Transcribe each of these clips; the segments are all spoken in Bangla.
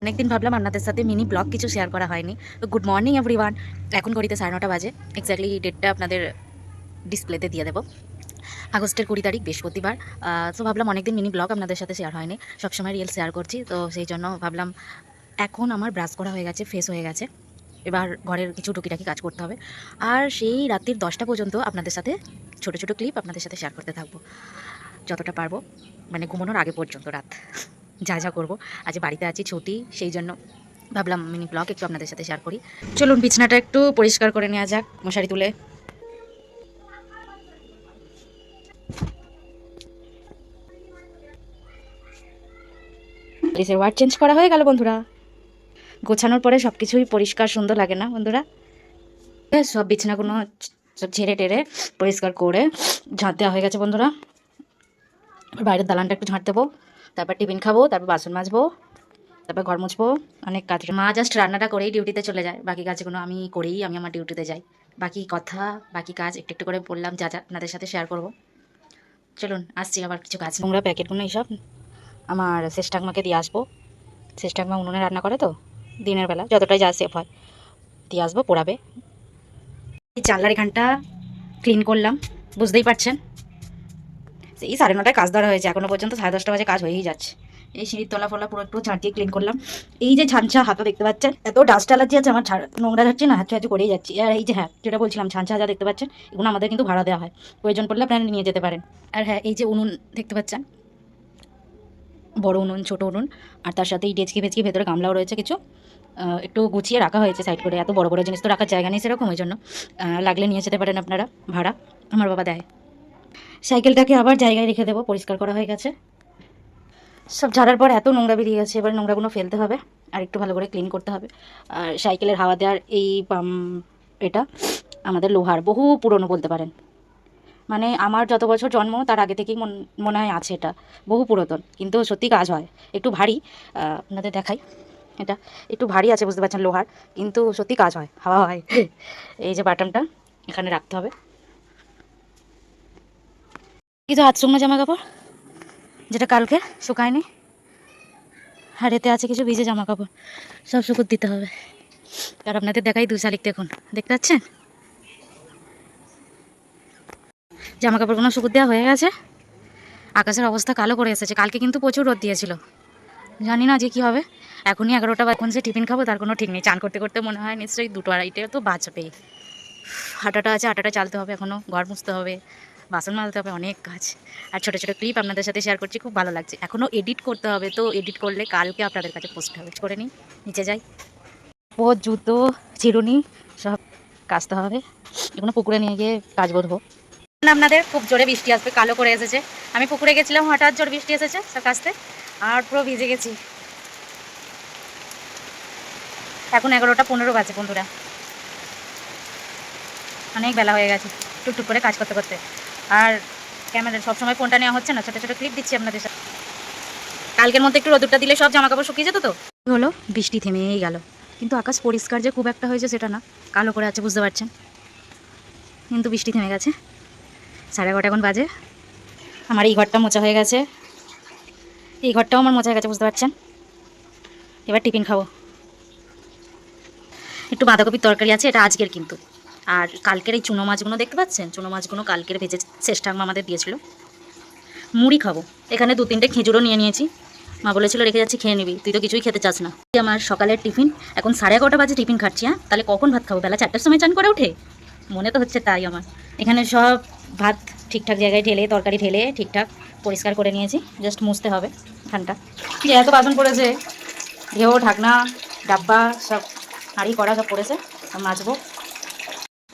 অনেকদিন ভাবলাম আপনাদের সাথে মিনি ব্লগ কিছু শেয়ার করা হয়নি। তো গুড মর্নিং এভরিওয়ান। এখন ঘড়িতে 9:30 বাজে। এক্স্যাক্টলি ডেটটা আপনাদের ডিসপ্লেতে দিয়ে দেবো। আগস্টের 20 তারিখ বৃহস্পতিবার। তো ভাবলাম অনেকদিন মিনি ব্লগ আপনাদের সাথে শেয়ার হয়নি, সবসময় রিয়েল শেয়ার করছি, তো সেই জন্য ভাবলাম এখন আমার ব্রাশ করা হয়ে গেছে, ফ্রেশ হয়ে গেছে, এবার ঘরের কিছু টুকিটাকি কাজ করতে হবে। আর সেই রাত্রির 10টা পর্যন্ত আপনাদের সাথে ছোটো ছোটো ক্লিপ আপনাদের সাথে শেয়ার করতে থাকবো যতটা পারবো, মানে ঘুমানোর আগে পর্যন্ত রাত যা যা করবো। আজ বাড়িতে আছি, ছুটি, সেই জন্য ভাবলাম মিনি ব্লগ একটু আপনাদের সাথে শেয়ার করি। চলুন বিছানাটা একটু পরিষ্কার করে নেওয়া যাক, মশারি তুলে। ওয়ার্ড চেঞ্জ করা হয়ে গেল বন্ধুরা। গোছানোর পরে সব কিছুই পরিষ্কার সুন্দর লাগে না বন্ধুরা? সব বিছানাগুলো সব ঝেড়ে টেরে পরিষ্কার করে ঝাঁট দেওয়া হয়ে গেছে বন্ধুরা। বাইরের দালানটা একটু ঝাঁট দেবো, তারপর টিফিন খাবো, তারপর বাসন মাজবো, তারপর ঘর মুছবো, অনেক কাজ। মা জাস্ট রান্নাটা করেই ডিউটিতে চলে যায়, বাকি কাজগুলো আমি করেই আমি আমার ডিউটিতে যাই। বাকি কথা, বাকি কাজ একটু একটু করে বললাম, যা যা আপনাদের সাথে শেয়ার করবো। চলুন আসছি, আবার কিছু কাজ। নোংরা প্যাকেটগুলো এইসব আমার শেষটাকমাকে দিয়ে আসবো। শেষটাকমা উনুনে রান্না করে তো দিনের বেলা, যতটাই যা সেফ হয় দিয়ে আসবো, পোড়াবে। এই জানলার এখানটা ক্লিন করলাম, বুঝতেই পারছেন। এই 9:30টায় কাজ ধরা হয়েছে, এখনো পর্যন্ত 10:30 বাজে কাজ হয়েই যাচ্ছে। এই সিঁড়ির তলা ফলা পুরো একটু ঝাঁটিয়ে ক্লিন করলাম। এই যে ছানছা হাতা দেখতে পাচ্ছেন, এত ডাস্ট অ্যালার্জি আছে আমার, নোংরা যাচ্ছে না, হাঁচু হাঁচু করেই যাচ্ছি। আর এই যে হ্যাঁ, যেটা বলছিলাম, ছানছা যা দেখতে পাচ্ছেন, এগুলো আমাদের কিন্তু ভাড়া দেওয়া হয়, প্রয়োজন পড়লে আপনারা নিয়ে যেতে পারেন। আর হ্যাঁ, এই যে উনুন দেখতে পাচ্ছেন, বড় উনুন, ছোট উনুন, আর তার সাথে এই ডেচকি ফেচকি, ভেতরে গামলাও রয়েছে কিছু, একটু গুছিয়ে রাখা হয়েছে সাইড করে। এত বড় বড় জিনিস তো রাখার জায়গা নেই সেরকম, ওই জন্য লাগলে নিয়ে যেতে পারেন আপনারা, ভাড়া আমার বাবা দেয়। সাইকেলটাকে আবার জায়গায় রেখে দেবো, পরিষ্কার করা হয়ে গেছে। সব ঝাড়ার পর এত নোংরা বেরিয়ে গেছে, এবার নোংরাগুলো ফেলতে হবে আর একটু ভালো করে ক্লিন করতে হবে। আর সাইকেলের হাওয়া দেওয়ার এই এটা আমাদের লোহার, বহু পুরনো বলতে পারেন, মানে আমার যত বছর জন্ম তার আগে থেকেই মনে হয় আছে, এটা বহু পুরাতন, কিন্তু সত্যি কাজ হয়। একটু ভারী, আপনাদের দেখাই, এটা একটু ভারী আছে বুঝতে পারছেন, লোহার, কিন্তু সত্যি কাজ হয়, হাওয়া হয়। এই যে বাটামটা এখানে রাখতে হবে। কিছু হাত শুকনো জামা কাপড় যেটা কালকে শুকায়নি, আর এতে আছে কিছু ভিজে জামা কাপড়, সব শুকুর দিতে হবে। আর আপনাদের দেখাই 2 শালিক, দেখুন, দেখতে পাচ্ছেন জামা কাপড়গুলো শুকুর দেওয়া হয়ে গেছে। আকাশের অবস্থা কালো করে এসেছে, কালকে কিন্তু প্রচুর রোদ দিয়েছিল, জানি না যে কী হবে। এখনই 11টা, এখন যে টিফিন খাবো তার কোনো ঠিক নেই। চান করতে করতে মনে হয় নিশ্চয়ই 2টো 2:30 তো বাঁচবেই। হাঁটাটা আছে, হাঁটাটা চালতে হবে, এখনও ঘর মুছতে হবে, বাসন মাজতে হবে, অনেক কাজ। আর ছোটো ছোটো ক্লিপ আপনাদের সাথে শেয়ার করছি, খুব ভালো লাগছে। এখনও এডিট করতে হবে, তো এডিট করলে কালকে আপনাদের কাছে পোস্ট হবে। করে নিই, নিচে যাই, বহুত জুতো, চিরুনি সব কাচতে হবে, এগুলো পুকুরে নিয়ে গিয়ে কাচবো, ধোবো। আপনাদের খুব জোরে বৃষ্টি আসবে, কালো করে এসেছে। আমি পুকুরে গেছিলাম, হঠাৎ জোরে বৃষ্টি এসেছে সব কাচতে, আর পুরো ভিজে গেছি। এখন 11টা 15 বাজে বন্ধুরা, অনেক বেলা হয়ে গেছে টুকটুক করে কাজ করতে করতে। আর ক্যামেরা সবসময় ফোনটা নেওয়া হচ্ছে না, ছোটো ছোটো ক্লিপ দিচ্ছি আপনাদের সাথে। কালকের মধ্যে একটু রোদুরটা দিলে সব জামা কাপড় শুকিয়ে যেত। তো হলো, বৃষ্টি থেমেই গেল, কিন্তু আকাশ পরিষ্কার যে খুব একটা হয়েছে সেটা না, কালো করে আছে বুঝতে পারছেন, কিন্তু বৃষ্টি থেমে গেছে। 11:30 এখন বাজে। আমার এই ঘরটা মোছা হয়ে গেছে, এই ঘরটাও আমার মোছা হয়ে গেছে বুঝতে পারছেন। এবার টিফিন খাবো। একটু বাঁধাকপির তরকারি আছে, এটা আজকের কিন্তু। আর কালকের এই চুনো মাছগুলো দেখতে পাচ্ছেন, চুনো মাছগুলো কালকের ভেজে শেষটাকমা আমাদের দিয়েছিল। মুড়ি খাবো, এখানে 2-3টে খেজুরও নিয়ে নিয়েছি, মা বলেছিল রেখে যাচ্ছি, খেয়ে নিবি, তুই তো কিছুই খেতে চাস না। আমার সকালের টিফিন, এখন 11:30 বাজে টিফিন খাচ্ছি। হ্যাঁ, তাহলে কখন ভাত খাবো? বেলা 4টার সময় চান করে উঠে মনে তো হচ্ছে তাই আমার। এখানে সব ভাত ঠিকঠাক জায়গায় ঢেলে, তরকারি ঢেলে ঠিকঠাক পরিষ্কার করে নিয়েছি, জাস্ট মুছতে হবে এখানটা। যে এত বাসন পড়েছে, ঢেউ, ঢাকনা, ডাব্বা, সব হাঁড়ি কড়া সব পড়েছে, মাজবো।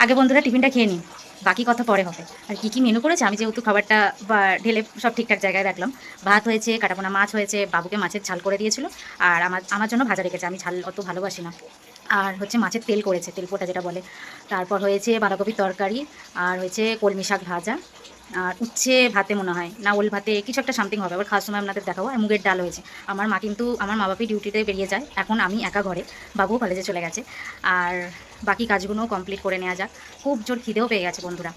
আগে বন্ধুরা টিফিনটা খেয়ে নিই, বাকি কথা পরে হবে। আর কী কী মেনু করেছে, আমি যেহেতু খাবারটা বা ঢেলে সব ঠিকঠাক জায়গায় রাখলাম। ভাত হয়েছে, কাটাপোনা মাছ হয়েছে, বাবুকে মাছের ঝাল করে দিয়েছিল, আর আমার জন্য ভাজা রেখেছে, আমি ঝাল অত ভালোবাসি না। আর হচ্ছে মাছের তেল করেছে, তেলপোটা যেটা বলে। তারপর হয়েছে বাঁধাকপির তরকারি, আর হয়েছে কলমি শাক ভাজা, আর উচ্ছে ভাতে মনে হয়, না ওল ভাতে কিছু একটা সামথিং হবে, আবার খাওয়ার সময় আপনাদের দেখাবো। আর মুগের ডাল হয়েছে। আমার মা কিন্তু, আমার মা বাপি ডিউটিতে বেরিয়ে যায়, এখন আমি একা ঘরে, বাবুও কলেজে চলে গেছে। আর বাকি কাজগুলোও কমপ্লিট করে নেওয়া যাক। খুব জোর খিদেও পেয়ে গেছে বন্ধুরা।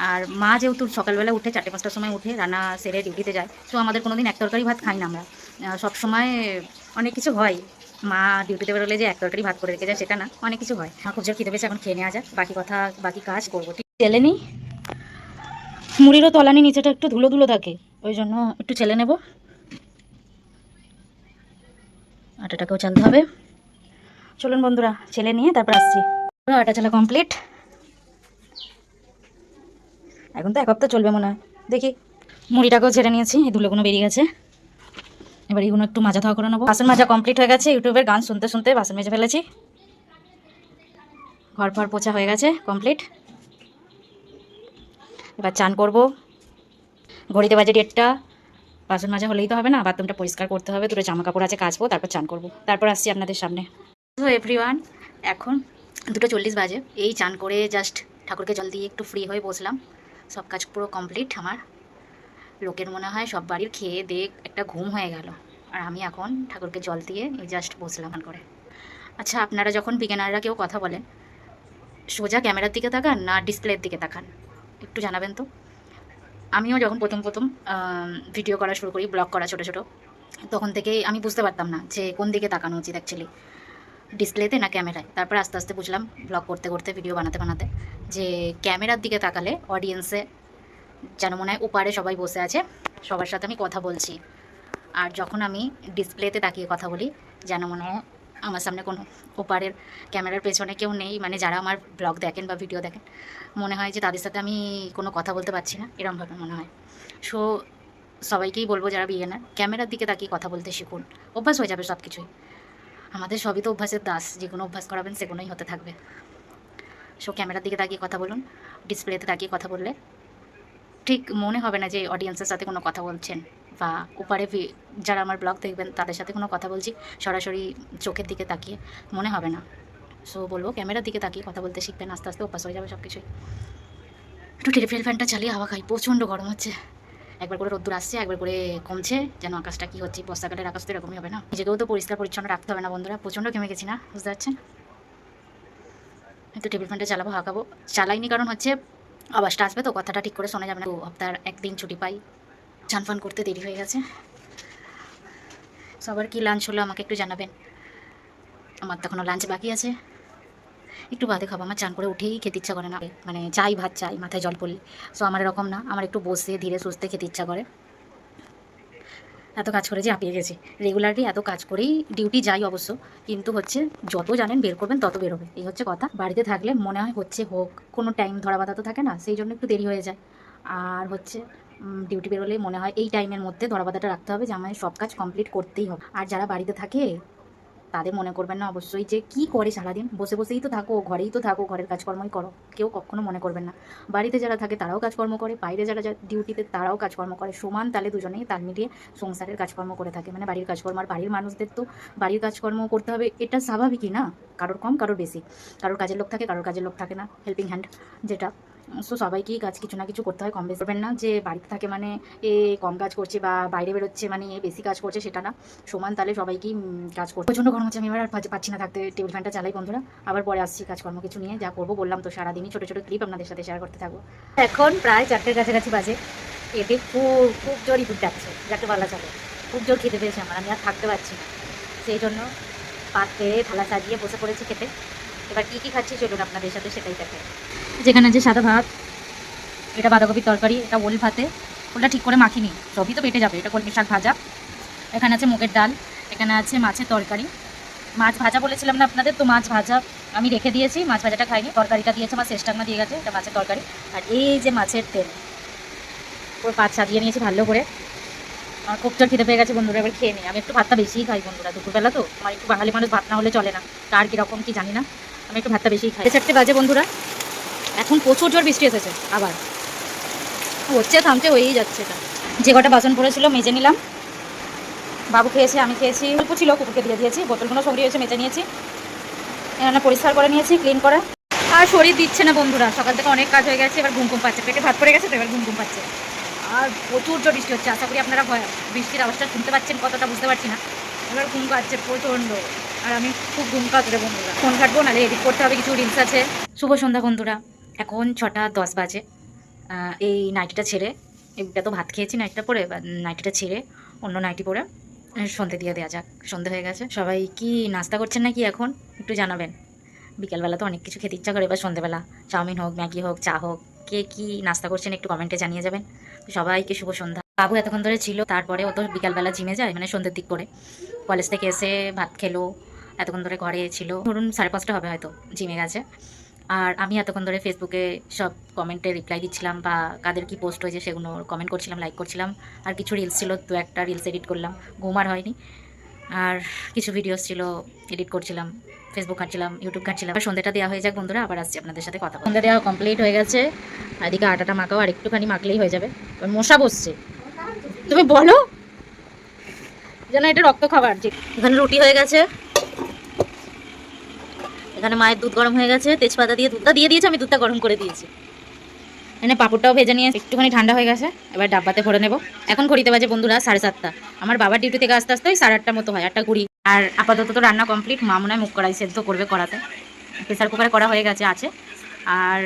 আর মা যেহেতু সকালবেলা উঠে 4টে 5টার সময় উঠে রান্না সেরে ডিউটিতে যায়, তো আমাদের কোনো দিন এক তরকারি ভাত খাই না আমরা, সব সময় অনেক কিছু হয়, মা ডিউটিতে বেরোলে যে এক তরকারি ভাত করে রেখে যায় সেটা না, অনেক কিছু হয়। আমার খুব জোর খিদে পেয়েছে, এখন খেয়ে নেওয়া যাক, বাকি কথা বাকি কাজ করবো। চেলে নিই, মুড়িরও তলানি নিচেটা একটু ধুলো ধুলো থাকে, ওই জন্য একটু চেলে নেব। আটাটাকেও চালতে হবে। চলুন বন্ধুরা, ছেলে নিয়ে তারপর আসছি। আটা চালা কমপ্লিট, এখন তো এক হপ্তাহ চলবে মনে হয়। দেখি, মুড়িটাকেও ছেড়ে নিয়েছি, এই ধুলোগুলো বেরিয়ে গেছে। এবার এগুলো একটু মাজা ধোয়া করে নেবো। বাসন মাজা কমপ্লিট হয়ে গেছে, ইউটিউবের গান শুনতে শুনতে বাসন মেজে ফেলেছি। ঘর ফর পোছা হয়ে গেছে কমপ্লিট। এবার চান করব। ঘড়িতে বাজে 1:30। বাসন মাজা হলেই তো হবে না, বাথরুমটা পরিষ্কার করতে হবে, দুটো জামা কাপড় আছে কাচবো, তারপর চান করব, তারপর আসছি আপনাদের সামনে। তো এভরিওয়ান, এখন 2:40 বাজে। এই চান করে জাস্ট ঠাকুরকে জল দিয়ে একটু ফ্রি হয়ে বসলাম। সব কাজ পুরো কমপ্লিট আমার। লোকের মনে হয় সব বাড়ির খেয়ে দিয়ে একটা ঘুম হয়ে গেল, আর আমি এখন ঠাকুরকে জল দিয়ে এই জাস্ট বসলাম করে। আচ্ছা, আপনারা যখন বিজ্ঞানাররা কেউ কথা বলেন, সোজা ক্যামেরার দিকে তাকান না ডিসপ্লের দিকে তাকান? একটু জানাবেন তো। আমিও যখন প্রথম প্রথম ভিডিও করা শুরু করি, ব্লগ করা ছোটো ছোটো, তখন থেকেই আমি বুঝতে পারতাম না যে কোন দিকে তাকানো উচিত অ্যাকচুয়ালি, ডিসপ্লেতে না ক্যামেরায়। তারপর আস্তে আস্তে বুঝলাম ব্লগ করতে করতে, ভিডিও বানাতে বানাতে, যে ক্যামেরার দিকে তাকালে অডিয়েন্সে যেন মনে হয় ওপারে সবাই বসে আছে, সবার সাথে আমি কথা বলছি। আর যখন আমি ডিসপ্লেতে তাকিয়ে কথা বলি, যেন মনে হয় আমার সামনে কোনো ওপারের ক্যামেরার পেছনে কেউ নেই, মানে যারা আমার ব্লগ দেখেন বা ভিডিও দেখেন, মনে হয় যে তাদের সাথে আমি কোনো কথা বলতে পারছি না, এরকমভাবে মনে হয়। সো সবাইকেই বলবো, যারা বিগিনার, ক্যামেরার দিকে তাকিয়ে কথা বলতে শিখুন, অভ্যাস হয়ে যাবে সব কিছুই। আমাদের সবই তো অভ্যাসের দাস, যে কোনো অভ্যাস করাবেন সেগুলোই হতে থাকবে। সো ক্যামেরার দিকে তাকিয়ে কথা বলুন, ডিসপ্লেতে তাকিয়ে কথা বললে ঠিক মনে হবে না যে অডিয়েন্সের সাথে কোনো কথা বলছেন, বা ওপারে যারা আমার ব্লগ দেখবেন তাদের সাথে কোনো কথা বলছি সরাসরি চোখের দিকে তাকিয়ে, মনে হবে না। সো বলবো ক্যামেরার দিকে তাকিয়ে কথা বলতে শিখবেন, আস্তে আস্তে অভ্যাস হয়ে যাবে সব কিছুই। একটু টেলিফিল ফ্যানটা চালিয়ে হাওয়া খাই, প্রচণ্ড গরম হচ্ছে। একবার করে রোদ্দুর আসছে, একবার করে কমছে, যেন আকাশটা কী হচ্ছে, বর্ষাকালের আকাশ তো এরকমই হবে না। নিজেকেও তো পরিষ্কার পরিচ্ছন্ন রাখতে হবে না বন্ধুরা, প্রচণ্ড কেমে গেছি না, বুঝতে পারছেন? একটু টেবিল ফ্যানটা চালাবো, হাওয়া খাবো। চালাইনি কারণ হচ্ছে আওয়াজটা আসবে তো, কথাটা ঠিক করে শোনা যাবে না। সপ্তাহে একদিন ছুটি পাই, চান ফান করতে দেরি হয়ে গেছে। সবার কি লাঞ্চ হলো আমাকে একটু জানাবেন, আমার তো এখনও লাঞ্চ বাকি আছে, একটু বাদে খাবো। আমার চান করে উঠেই খেতে ইচ্ছা করে না, মানে চাই ভাত চাই, মাথায় জল পড়লে। সো আমার এরকম না, আমার একটু বসে ধীরে সুস্থে খেতে ইচ্ছা করে। এত কাজ করে যে হাঁপিয়ে গেছি, রেগুলারলি এত কাজ করেই ডিউটি যাই অবশ্য, কিন্তু হচ্ছে যত জানেন বের করবেন তত বেরোবে, এই হচ্ছে কথা। বাড়িতে থাকলে মনে হয় হচ্ছে হোক, কোনো টাইম ধরা বাঁধা তো থাকে না, সেই জন্য একটু দেরি হয়ে যায়। আর হচ্ছে ডিউটি বেরোলে মনে হয় এই টাইমের মধ্যে ধরা বাঁধাটা রাখতে হবে, যে আমায় সব কাজ কমপ্লিট করতেই হবে। আর যারা বাড়িতে থাকে তাদের মনে করবেন না অবশ্যই যে কি করে সারাদিন, বসে বসেই তো থাকো, ঘরেই তো থাকো, ঘরের কাজকর্মই করো, কেউ কখনো মনে করবেন না। বাড়িতে যারা থাকে তারাও কাজকর্ম করে, বাইরে যারা ডিউটিতে তারাও কাজকর্ম করে, সমান তালে দুজনেই তাল মিলিয়ে সংসারের কাজকর্ম করে থাকে। মানে বাড়ির কাজকর্ম, আর বাড়ির মানুষদের তো বাড়ির কাজকর্ম করতে হবে, এটা স্বাভাবিকই না। কারোর কম কারোর বেশি, কারোর কাজের লোক থাকে, কারোর কাজের লোক থাকে না, হেল্পিং হ্যান্ড যেটা। সো সবাইকেই কাজ কিছু না কিছু করতে হয়, কম বেশি। করবেন না যে বাড়িতে থাকে মানে এ কম কাজ করছে, বা বাইরে বেরোচ্ছে মানে এ বেশি কাজ করছে, সেটা না। সমান তালে সবাইকেই কাজ করতে। প্রচণ্ড গরম হচ্ছে, আমি এবার আর পাচ্ছি না থাকতে, টেবিল ফ্যানটা চালাই বন্ধুরা। আবার পরে আসছি কাজকর্ম কিছু নিয়ে, যা করবো বললাম তো, সারাদিনই ছোটো ছোটো ক্লিপ আপনাদের সাথে শেয়ার করতে থাকবো। এখন প্রায় 4টের কাছাকাছি বাজে, এতে খুব খুব জোরই দুধ ডাকছে, যাকে বলা চলে। খুব জোর খেতে পেয়েছে আমার, আমি আর থাকতে পারছি না, সেই জন্য পাতে থালা সাজিয়ে বসে পড়েছি খেতে। এবার কী কী খাচ্ছি চলুন আপনাদের সাথে সেটাই দেখে। যেখানে আছে সাদা ভাত, এটা বাঁধাকপির তরকারি, এটা ওল ভাতে, ওটা ঠিক করে মাখিনি, সবই তো পেটে যাবে। এটা কলমি শাক ভাজা, এখানে আছে মুগের ডাল, এখানে আছে মাছের তরকারি। মাছ ভাজা বলেছিলাম না আপনাদের, তো মাছ ভাজা আমি রেখে দিয়েছি, মাছ ভাজাটা খাইনি, তরকারিটা দিয়েছে আমার শেষটাংনা দিয়ে গেছে, এটা মাছের তরকারি। আর এই যে মাছের তেল, পুরো পাত সাজিয়ে নিয়েছি ভালো করে। আমার খুব জোর খিদে পেয়ে গেছে বন্ধুরা, এবার খেয়ে নিই। আমি একটু ভাতটা বেশিই খাই বন্ধুরা, দুপুরবেলা তো আমার একটু, বাঙালি মানুষ ভাত না হলে চলে না, কার কীরকম কি জানি না, আমি একটু ভাতটা বেশিই খাই। 4টে বাজে বন্ধুরা, এখন প্রচুর জোর বৃষ্টি এসেছে, আবার হচ্ছে থামছে হয়েই যাচ্ছে। এটা যে কটা বাসন পড়েছিল মেজে নিলাম, বাবু খেয়েছে, আমি খেয়েছি, অল্প ছিল কুকুরকে দিয়ে দিয়েছি, বোতলগুলো সঙ্গে হয়েছে মেজে নিয়েছি, এখানে পরিষ্কার করে নিয়েছি, ক্লিন করা। আর শরীর দিচ্ছে না বন্ধুরা, সকাল থেকে অনেক কাজ হয়ে গেছে, এবার ঘুম ঘুম পাচ্ছে, পেটে ভাত পড়ে গেছে তো এবার ঘুম ঘুম পাচ্ছে। আর প্রচুর জোর বৃষ্টি হচ্ছে, আশা করি আপনারা বৃষ্টির আওয়াজটা শুনতে পাচ্ছেন, কতটা বুঝতে পারছি না। এবার ঘুম পাচ্ছে প্রচণ্ড, আর আমি খুব ঘুম কাটবে বন্ধুরা, ফোন কাটবো, নাহলে এডিট করতে হবে, কিছু রিলস আছে। শুভ সন্ধ্যা বন্ধুরা, এখন 6টা 10 বাজে। এই নাইটিটা ছেড়ে, এটা তো ভাত খেয়েছি নাইটিটা পরে, নাইটিটা ছেড়ে অন্য নাইটি পরে সন্ধে দিয়ে দেওয়া যাক। সন্ধে হয়ে গেছে, সবাই কি নাস্তা করছেন নাকি এখন একটু জানাবেন। বিকালবেলা তো অনেক কিছু খেতে ইচ্ছা করে, এবার সন্ধেবেলা চাউমিন হোক, ম্যাগি হোক, চা হোক, কে কি নাস্তা করছেন একটু কমেন্টে জানিয়ে যাবেন। সবাইকে শুভ সন্ধ্যা। বাবু এতক্ষণ ধরে ছিল, তারপরে ও তো বিকালবেলা জিমে যায়, মানে সন্ধ্যের দিক করে কলেজ থেকে এসে ভাত খেলো, এতক্ষণ ধরে ঘরে ছিল, ধরুন 5:30 হবে হয়তো, জিমে গেছে। আর আমি এতক্ষণ ধরে ফেসবুকে সব কমেন্টে রিপ্লাই দিচ্ছিলাম, বা কাদের কি পোস্ট হয়েছে সেগুলো কমেন্ট করছিলাম, লাইক করছিলাম। আর কিছু রিলস ছিল, তো একটা রিলস এডিট করলাম, ঘুম আর হয়নি। আর কিছু ভিডিওস ছিল, এডিট করছিলাম, ফেসবুক ঘাঁটছিলাম, ইউটিউব ঘাঁটছিলাম। আর সন্ধ্যাটা দেওয়া হয়ে যাক বন্ধুরা, আবার আসছি আপনাদের সাথে কথা বলতে। সন্ধ্যা দেওয়া কমপ্লিট হয়ে গেছে, এদিকে আটাটা মাখাও, আর একটুখানি মাখলেই হয়ে যাবে। মশা বসছে, তুমি বলো যেন এটা রক্ত খাবার। এখানে রুটি হয়ে গেছে, এখানে মায়ের দুধ গরম হয়ে গেছে, তেজপাতা দিয়ে দুধটা দিয়ে দিয়েছে, আমি দুধটা গরম করে দিয়েছি। এখানে পাঁপড়টাও ভেজে নিয়ে একটুখানি ঠান্ডা হয়ে গেছে, এবার ডাব্বাতে ভরে নেব। এখন ঘড়িতে বাজে বন্ধুরা 7:30। আমার বাবার ডিউটি থেকে আস্তে আস্তে ওই 8:30 মতো হয়, 8:20। আর আপাতত তো রান্না কমপ্লিট, মা মনে হয় মুগ কড়াই সেদ্ধ করবে কড়াতে, প্রেসার কুকারে করা হয়ে গেছে আছে। আর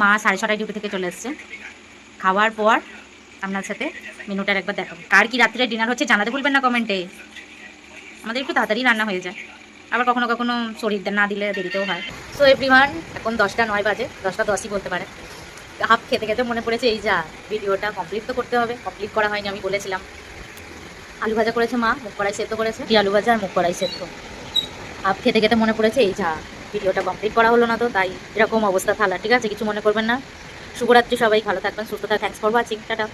মা 6:30 ডিউটি থেকে চলে এসছে। খাওয়ার পর আপনার সাথে মেনুটার একবার দেখাবো। কার কি রাত্রে ডিনার হচ্ছে জানাতে ভুলবেন না কমেন্টে। আমাদের একটু তাড়াতাড়ি রান্না হয়ে যায়, আবার কখনো কখনো শরীর না দিলে দেরিতেও হয়। সো এভরিওয়ান, এখন 10:09 বাজে, 10:10ই বলতে পারে। হাফ খেতে খেতে মনে পড়েছে এই যা ভিডিওটা কমপ্লিট তো করতে হবে, কমপ্লিট করা হয়নি, আমি বলেছিলাম। আলু ভাজা করেছে মা, মুগ কড়াই সেদ্ধ করেছে, কি আলু ভাজা আর মুগ কড়াই সেদ্ধ। হাফ খেতে খেতে মনে পড়েছে এই যা ভিডিওটা কমপ্লিট করা হলো না, তো তাই এরকম অবস্থা থালা। ঠিক আছে, কিছু মনে করবেন না। শুভরাত্রি, সবাই ভালো থাকবেন, সুস্থ থাকবেন। Thanks for watching, tata.